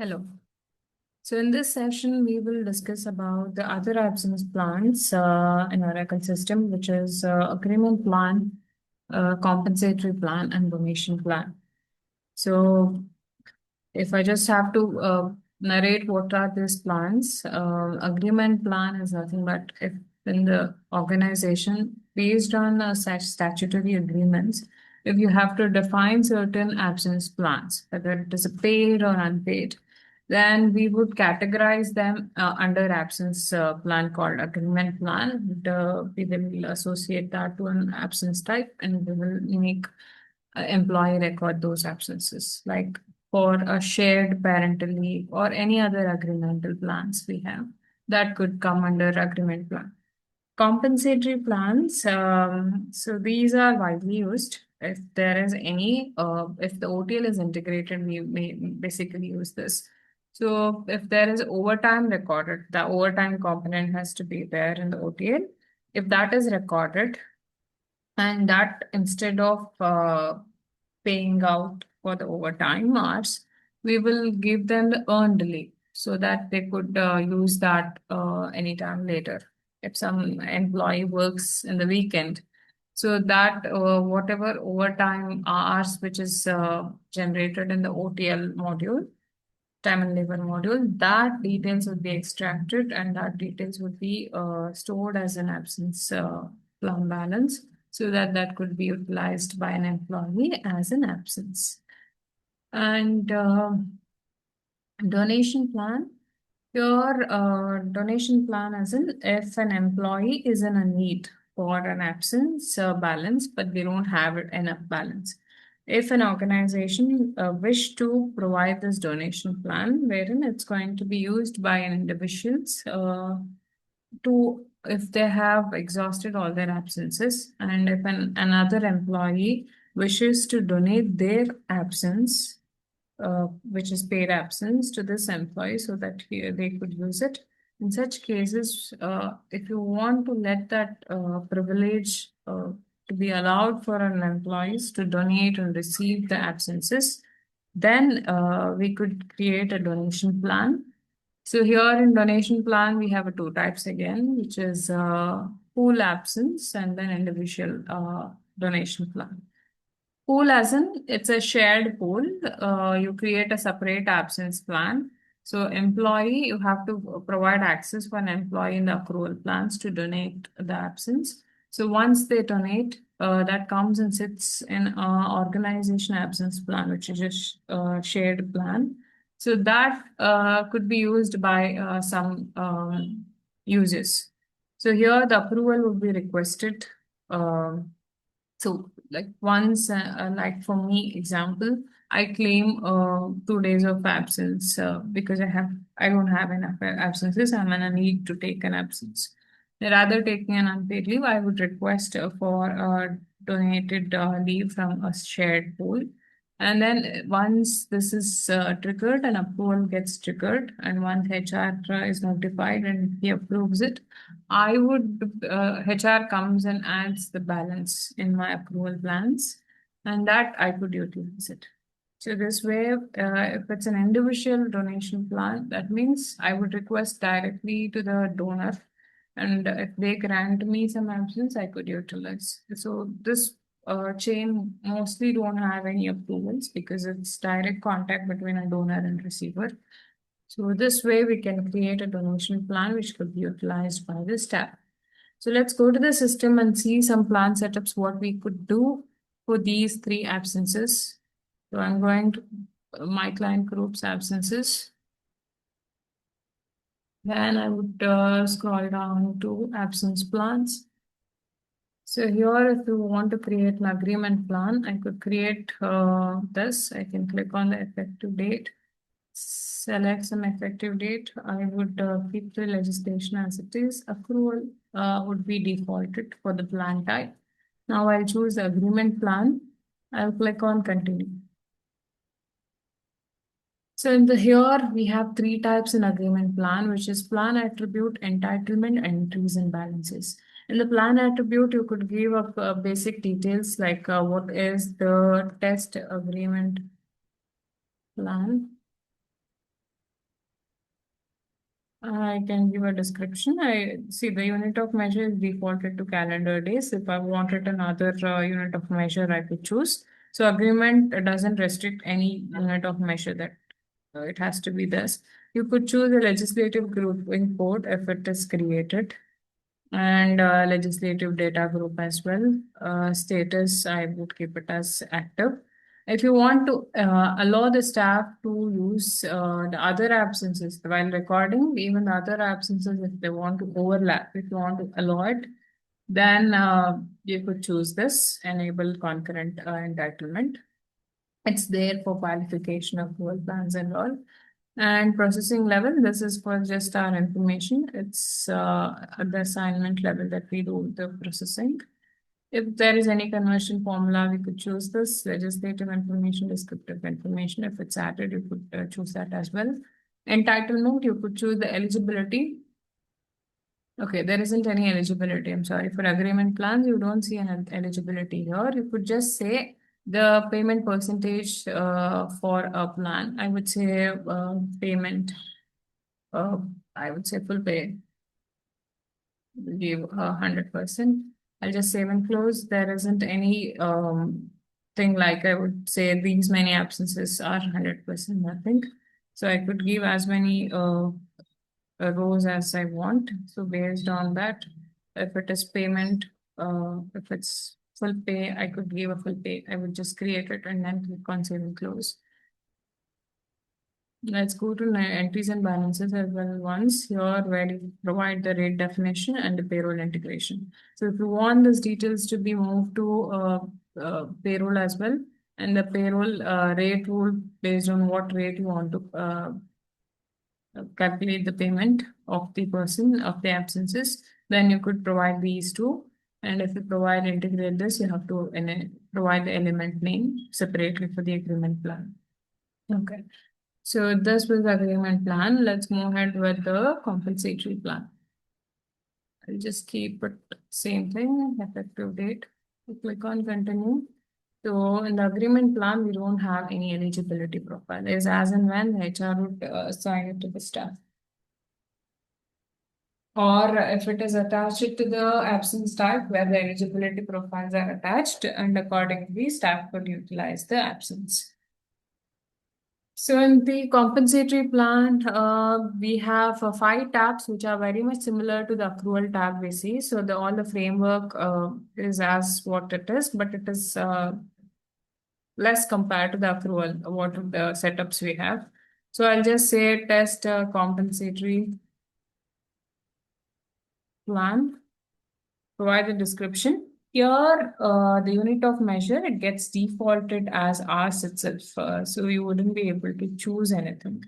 Hello. So in this session, we will discuss about the other absence plans in our ecosystem, which is agreement plan, compensatory plan, and donation plan. So if I just have to narrate what are these plans, agreement plan is nothing but if in the organization, based on such statutory agreements, if you have to define certain absence plans, whether it is a paid or unpaid, then we would categorize them under absence plan called agreement plan. We will associate that to an absence type and we will make employee record those absences, like for a shared parental leave or any other agreemental plans we have that could come under agreement plan. Compensatory plans, so these are widely used. If there is any, if the OTL is integrated, we may basically use this. So if there is overtime recorded, the overtime component has to be there in the OTL. If that is recorded, and that instead of paying out for the overtime hours, we will give them the earned leave so that they could use that anytime later. If some employee works in the weekend, so that whatever overtime hours which is generated in the OTL module, time and labor module, that details would be extracted and that details would be stored as an absence plan balance so that that could be utilized by an employee as an absence. And donation plan, your donation plan as in if an employee is in a need for an absence balance, but they don't have enough balance. If an organization wish to provide this donation plan, wherein it's going to be used by individuals to if they have exhausted all their absences, and if another employee wishes to donate their absence, which is paid absence, to this employee so that they could use it. In such cases, if you want to let that privilege to be allowed for an employees to donate and receive the absences, then we could create a donation plan. So here in donation plan, we have two types again, which is pool absence and then individual donation plan. Pool as in it's a shared pool. You create a separate absence plan. So employee, you have to provide access for an employee in the accrual plans to donate the absence. So once they donate, that comes and sits in organization absence plan, which is a shared plan. So that could be used by some users. So here the approval would be requested. So like once, like for me, example, I claim 2 days of absence because I don't have enough absences. I'm in a need to take an absence. Rather taking an unpaid leave, I would request for donated leave from a shared pool. And then once this is triggered, an approval gets triggered, and once HR is notified and he approves it, I would HR comes and adds the balance in my accrual plans, and that I could utilize it. So this way, if it's an individual donation plan, that means I would request directly to the donor, and if they grant me some absence, I could utilize. So this chain mostly don't have any approvals because it's direct contact between a donor and receiver. So this way we can create a donation plan which could be utilized by the staff. So let's go to the system and see some plan setups, what we could do for these three absences. So I'm going to my client group's absences. Then I would scroll down to absence plans. So here, if you want to create an agreement plan, I could create this. I can click on the effective date, select some effective date. I would keep the legislation as it is. Accrual would be defaulted for the plan type. Now I'll choose the agreement plan. I'll click on continue. So in the here we have three types in agreement plan, which is plan attribute, entitlement, entries and balances. In the plan attribute, you could give up basic details like what is the test agreement plan. I can give a description. I see the unit of measure is defaulted to calendar days. If I wanted another unit of measure, I could choose. So agreement doesn't restrict any unit of measure that it has to be this. You could choose a legislative grouping code if it is created, and legislative data group as well. Status, I would keep it as active. If you want to allow the staff to use the other absences while recording, even the other absences, if they want to overlap, if you want to allow it, then you could choose this, enable concurrent entitlement. It's there for qualification of work plans and all. And processing level, this is for just our information. It's at the assignment level that we do the processing. If there is any conversion formula, we could choose this legislative information, descriptive information. If it's added, you could choose that as well. Entitlement, you could choose the eligibility. Okay, there isn't any eligibility. I'm sorry. For agreement plans, you don't see an eligibility here. You could just say the payment percentage for a plan. I would say payment, uh, I would say full pay, give 100%. I'll just save and close. There isn't any thing like I would say these many absences are 100%, nothing. So I could give as many rows as I want. So based on that, if it is payment, if it's full pay, I could give a full pay. I would just create it and then click on save and close. Let's go to entries and balances as well once here where you provide the rate definition and the payroll integration. So if you want these details to be moved to payroll as well, and the payroll rate rule based on what rate you want to calculate the payment of the person of the absences, then you could provide these two. And if you provide integrate this, you have to provide the element name separately for the agreement plan. Okay. So this was the agreement plan. Let's move ahead with the compensatory plan. I'll just keep it same thing, effective date. You click on continue. So in the agreement plan, we don't have any eligibility profile. It's as and when the HR would assign it to the staff. Or if it is attached to the absence type where the eligibility profiles are attached, and accordingly, staff could utilize the absence. So in the compensatory plan, we have 5 tabs which are very much similar to the accrual tab we see. So all the framework is as what it is, but it is less compared to the accrual, what the setups we have. So I'll just say test compensatory plan, provide the description. Here, the unit of measure, it gets defaulted as hours itself. So you wouldn't be able to choose anything.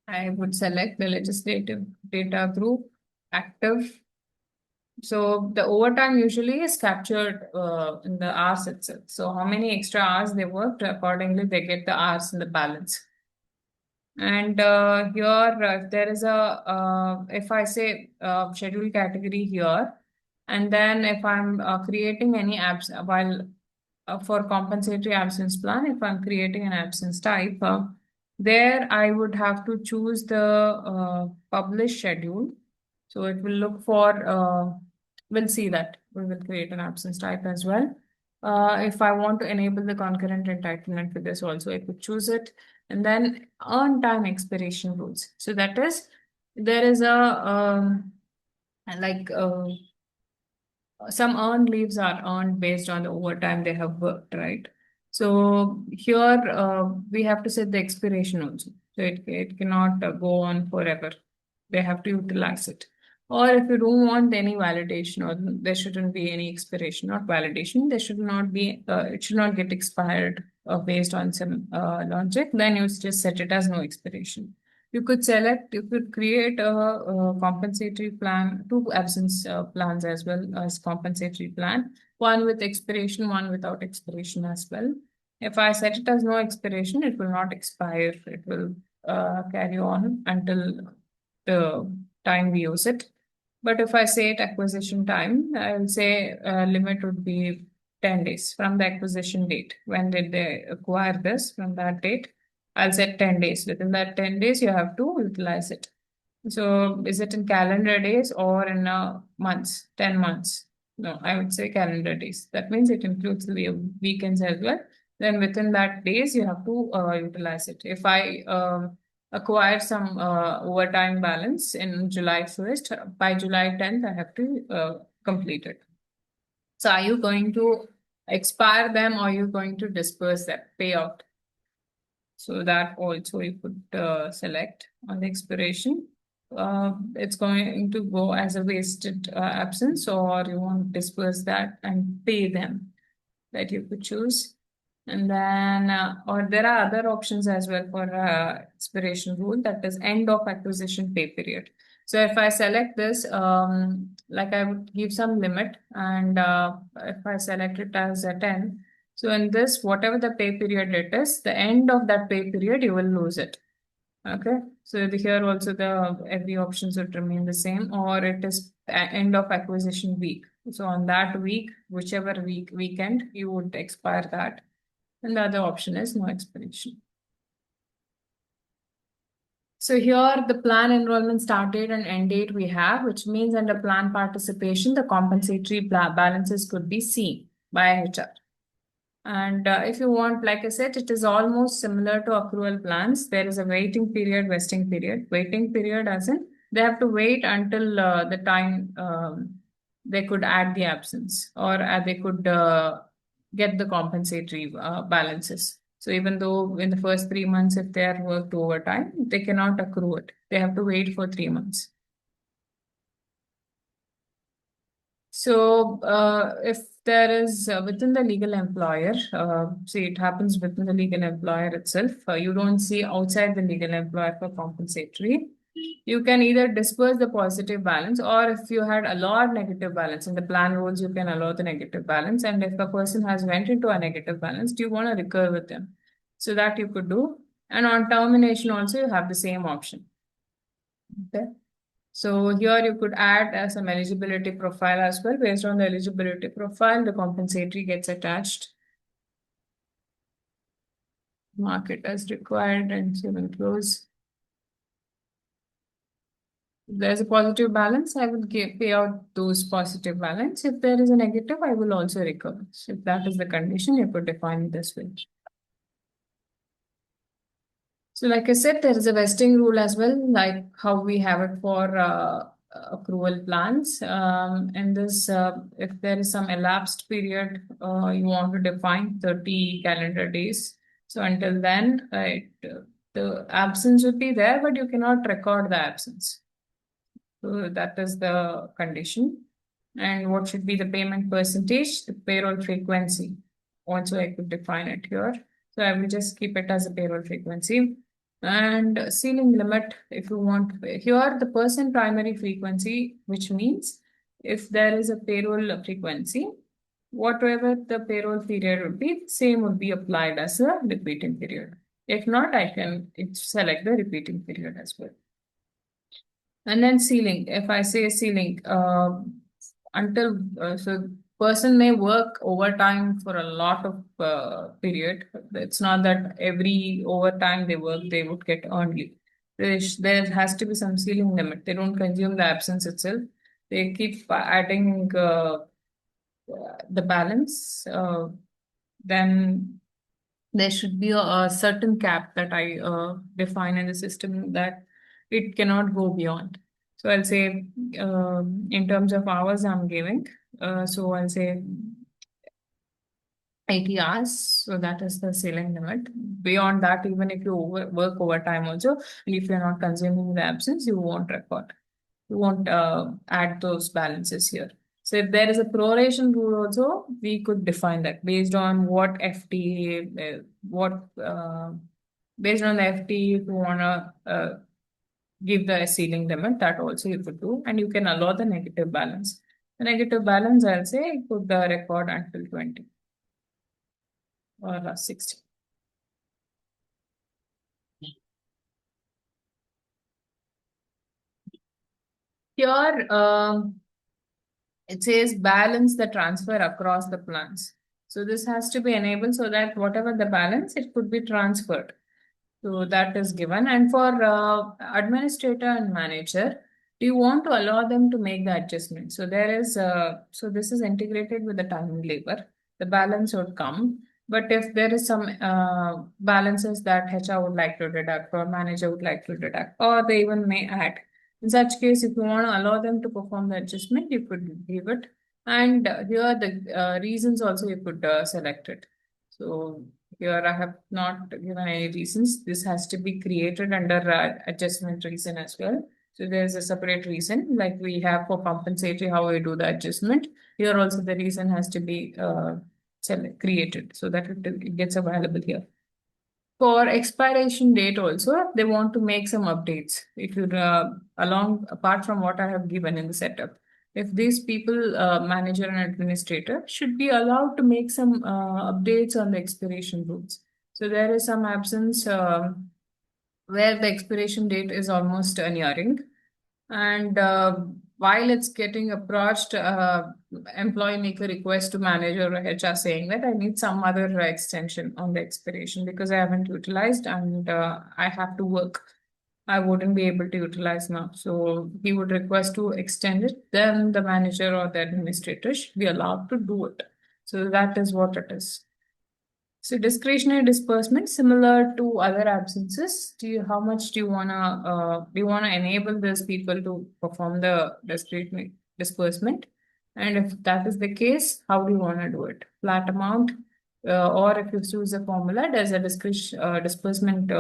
I would select the legislative data group, active. So the overtime usually is captured in the hours itself. So how many extra hours they worked, accordingly they get the hours in the balance. And here, if there is if I say schedule category here, and then if I'm creating any apps while for compensatory absence plan, if I'm creating an absence type, there I would have to choose the publish schedule. So it will look for, we'll see that we will create an absence type as well. If I want to enable the concurrent entitlement for this also, I could choose it. And then on time expiration rules. So that is, there is like some earned leaves are earned based on the overtime they have worked, right? So here we have to set the expiration also. So it cannot go on forever. They have to utilize it. Or if you don't want any validation or there shouldn't be any expiration, not validation, there should not be, it should not get expired based on some logic, then you just set it as no expiration. You could select, you could create a compensatory plan, 2 absence plans as well as compensatory plan, one with expiration, one without expiration as well. If I set it as no expiration, it will not expire. It will carry on until the time we use it. But if I say it acquisition time, I will say limit would be 10 days from the acquisition date. When did they acquire this? From that date, I'll set 10 days. Within that 10 days, you have to utilize it. So is it in calendar days or in months, 10 months? No, I would say calendar days. That means it includes the weekends as well. Then within that days, you have to utilize it. If I acquire some overtime balance in July 1st, by July 10th, I have to complete it. So are you going to expire them or are you going to disperse that payout? So that also you could select on the expiration. It's going to go as a wasted absence, or you want to disperse that and pay them, that you could choose. And then, or there are other options as well for expiration rule, that is end of acquisition pay period. So if I select this, like I would give some limit, and if I select it as a 10, so in this, whatever the pay period it is, the end of that pay period, you will lose it. Okay. So here also the every options would remain the same, or it is end of acquisition week. So on that week, whichever weekend, you would expire that. And the other option is no expiration. So here the plan enrollment start date and end date we have, which means under plan participation, the compensatory balances could be seen by HR. And if you want, like I said, it is almost similar to accrual plans. There is a waiting period, vesting period. Waiting period as in they have to wait until the time they could add the absence, or they could get the compensatory balances. So even though in the first 3 months, if they are worked overtime, they cannot accrue it. They have to wait for 3 months. So, if there is within the legal employer, see, it happens within the legal employer itself. You don't see outside the legal employer for compensatory. You can either disperse the positive balance, or if you had allowed negative balance in the plan rules, you can allow the negative balance. And if a person has went into a negative balance, do you want to recur with them? So that you could do. And on termination also, you have the same option. Okay. So here you could add some eligibility profile as well. Based on the eligibility profile, the compensatory gets attached. Mark it as required and save and close. If there's a positive balance, I will pay out those positive balance. If there is a negative, I will also recover. So if that is the condition, you could define this way. So like I said, there is a vesting rule as well, like how we have it for accrual plans. And this, if there is some elapsed period, you want to define 30 calendar days. So until then, the absence would be there, but you cannot record the absence. So that is the condition. And what should be the payment percentage? The payroll frequency. Also, I could define it here. So I will just keep it as a payroll frequency. And ceiling limit, if you want, here the person primary frequency, which means if there is a payroll frequency, whatever the payroll period would be, same would be applied as a repeating period. If not, I can select the repeating period as well. And then ceiling, if I say ceiling, until so person may work overtime for a lot of period. It's not that every overtime they work, they would get earned. There has to be some ceiling limit. They don't consume the absence itself. They keep adding the balance. Then there should be a certain cap that I define in the system that it cannot go beyond. So I'll say in terms of hours I'm giving, so I'll say 80 hours. So that is the ceiling limit. Beyond that, even if you work overtime also, if you're not consuming the absence, you won't record. You won't add those balances here. So if there is a proration rule also, we could define that based on what FT, based on the FT, if you want to give the ceiling limit, that also you could do. And you can allow the negative balance. The negative balance, I'll say, you could record until 20 or 60. Here, it says balance the transfer across the plans. So this has to be enabled so that whatever the balance, it could be transferred. So that is given. And for administrator and manager, do you want to allow them to make the adjustment? So there is, so this is integrated with the time and labor. The balance would come. But if there is some balances that HR would like to deduct or manager would like to deduct, or they even may add. In such case, if you want to allow them to perform the adjustment, you could give it. And here the reasons also you could select it. So here I have not given any reasons. This has to be created under adjustment reason as well. So there's a separate reason, like we have for compensatory, how we do the adjustment. Here also the reason has to be created so that it gets available here. For expiration date also, they want to make some updates. If you along apart from what I have given in the setup, if these people, manager and administrator, should be allowed to make some updates on the expiration rules. So there is some absence where the expiration date is almost nearing, and while it's getting approached, employee make a request to manager or HR saying that I need some other extension on the expiration because I haven't utilized and I have to work. I wouldn't be able to utilize now. So he would request to extend it. Then the manager or the administrator should be allowed to do it. So that is what it is. So discretionary disbursement, similar to other absences, how much do you wanna enable those people to perform the discretionary disbursement? And if that is the case, how do you wanna do it? Flat amount, or if you choose a formula, there's a disbursement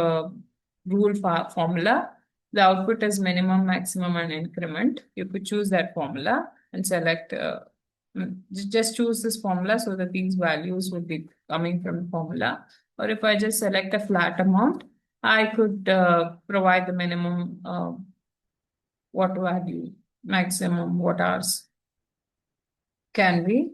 rule formula. The output is minimum, maximum, and increment. You could choose that formula and select. Just choose this formula so that these values would be coming from the formula. Or if I just select a flat amount, I could provide the minimum what value, maximum what hours can be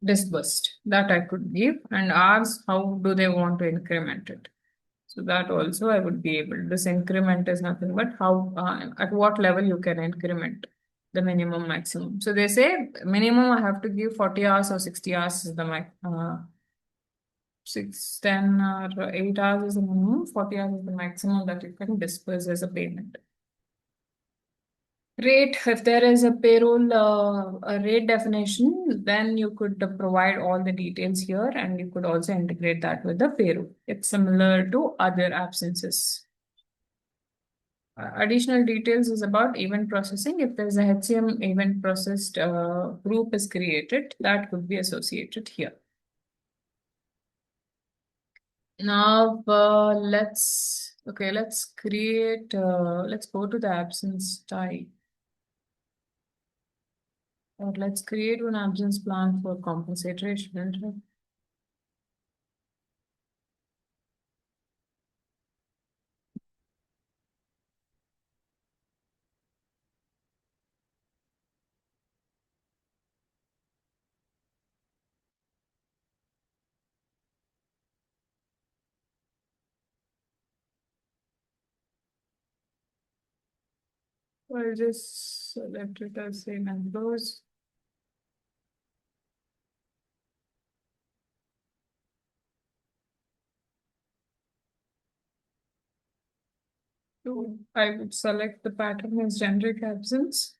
disbursed. That I could give, and hours, how do they want to increment it? So that also I would be able. This increment is nothing but how at what level you can increment the minimum maximum. So they say minimum I have to give 40 hours or 60 hours is the max. 6, 10 or 8 hours is the minimum. 40 hours is the maximum that you can disperse as a payment. Rate, if there is a payroll a rate definition, then you could provide all the details here and you could also integrate that with the payroll. It's similar to other absences. Additional details is about event processing. If there's a HCM event processed group is created, that could be associated here. Now let's create, let's go to the absence type. Or let's create an absence plan for compensatory schedule. I'll just select it as same as those. So I would select the pattern as generic absence.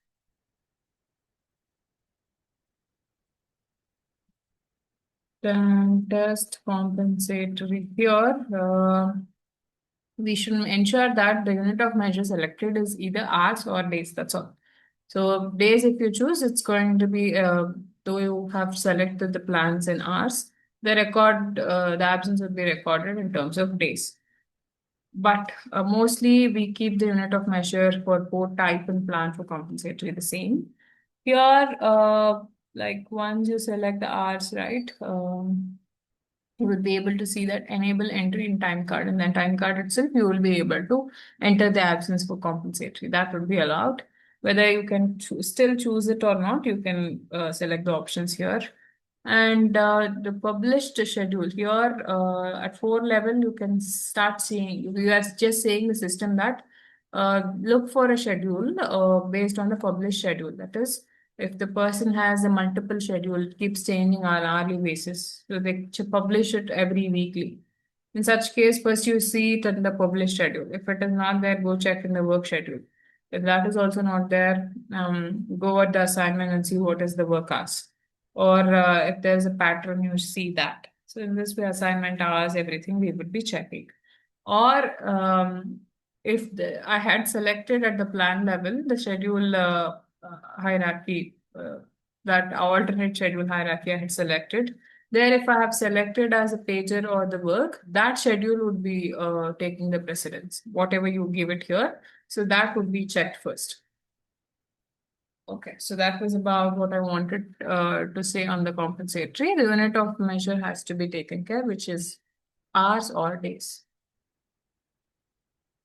Then test compensatory here. We should ensure that the unit of measure selected is either hours or days. That's all. So days, if you choose, it's going to be though you have selected the plans in hours, the absence will be recorded in terms of days. But mostly we keep the unit of measure for both type and plan for compensatory the same. Here, like once you select the hours, right, you will be able to see that enable entry in time card, and then time card itself, you will be able to enter the absence for compensatory. That would be allowed. Whether you can still choose it or not, you can select the options here. And the published schedule here at 4 level, you can start seeing, you are just saying the system that look for a schedule based on the published schedule. That is, If the person has a multiple schedule, it keeps changing on hourly basis. So they publish it every weekly. In such case, first you see it in the published schedule. If it is not there, go check in the work schedule. If that is also not there, go at the assignment and see what is the work hours. Or if there's a pattern, you see that. So in this way, assignment hours, everything we would be checking. Or if I had selected at the plan level the schedule hierarchy, that alternate schedule hierarchy I had selected. There, if I have selected as a pager or the work, that schedule would be taking the precedence, whatever you give it here. So that would be checked first. Okay, so that was about what I wanted to say on the compensatory. The unit of measure has to be taken care, which is hours or days.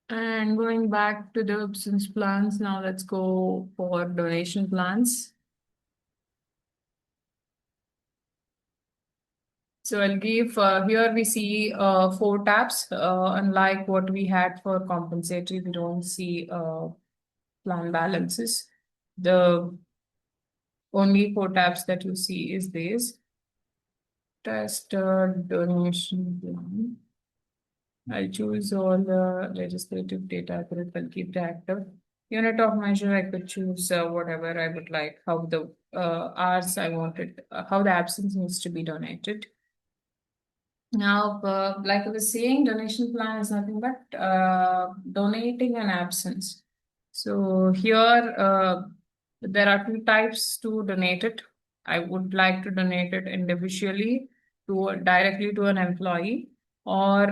And going back to the absence plans, now let's go for donation plans. So I'll give, here we see 4 tabs. Unlike what we had for compensatory, we don't see plan balances. The only 4 tabs that you see is this. Test donation plan. I'll choose all the legislative data group. I'll keep the active. Unit of measure, I could choose whatever I would like, how the hours I wanted, how the absence needs to be donated. Now, like I was saying, donation plan is nothing but donating an absence. So here, there are 2 types to donate it. I would like to donate it individually directly to an employee, or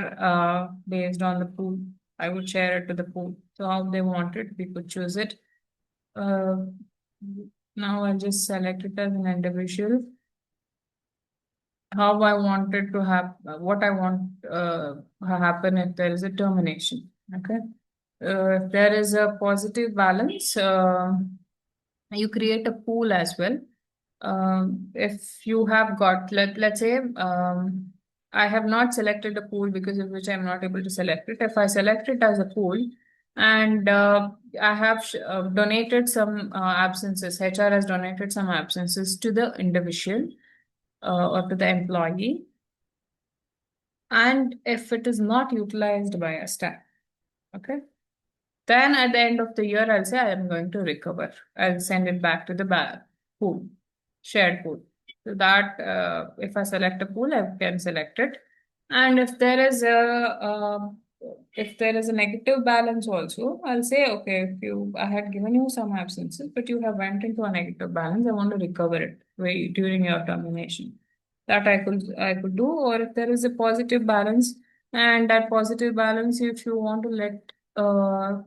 based on the pool. I would share it to the pool. So how they want it, we could choose it. Now I'll just select it as an individual. How I wanted to have, what I want happen if there is a termination. Okay. If there is a positive balance, you create a pool as well. If you have got, let's say, I have not selected a pool because of which I'm not able to select it. If I select it as a pool and I have donated some absences, HR has donated some absences to the individual or to the employee, and if it is not utilized by a staff, okay, then at the end of the year, I'll say I am going to recover. I'll send it back to the pool, shared pool. So that if I select a pool, I can select it. And if there is a negative balance also, I'll say, okay, if I had given you some absences, but you have went into a negative balance, I want to recover it during your termination. That I could do. Or if there is a positive balance, and that positive balance, if you want to let to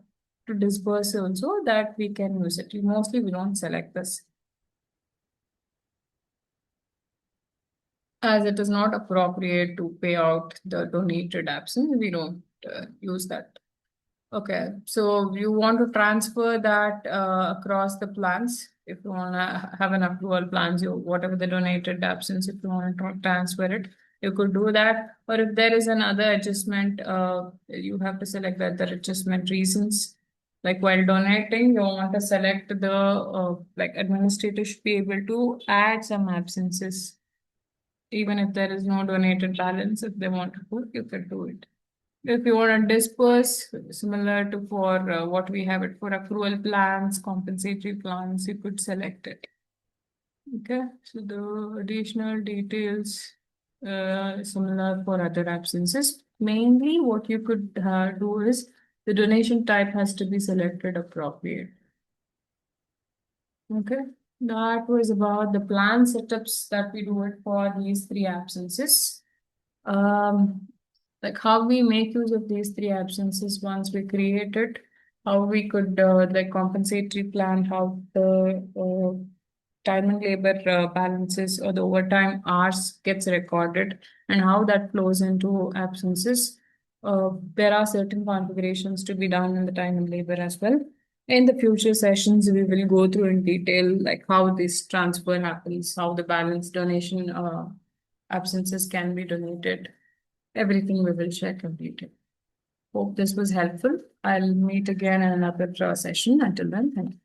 disperse also, that we can use it. Mostly we don't select this, as it is not appropriate to pay out the donated absence. We don't use that. Okay, so you want to transfer that across the plans. If you want to have an approval plans, you whatever the donated absence, if you want to transfer it, you could do that. Or if there is another adjustment, you have to select the other adjustment reasons. Like while donating, you want to select the like administrator should be able to add some absences, even if there is no donated balance. If they want to do, you can do it. If you want to disperse, similar to for what we have it for accrual plans, compensatory plans, you could select it. Okay, so the additional details similar for other absences. Mainly what you could do is the donation type has to be selected appropriate. Okay, that was about the plan setups that we do it for these 3 absences. Like how we make use of these 3 absences once we create it, how we could like compensatory plan, how the time and labor balances or the overtime hours gets recorded, and how that flows into absences. There are certain configurations to be done in the time and labor as well. In the future sessions, we will go through in detail like how this transfer happens, how the balance donation absences can be donated. Everything we will share completed. Hope this was helpful. I'll meet again in another session. Until then, thank you.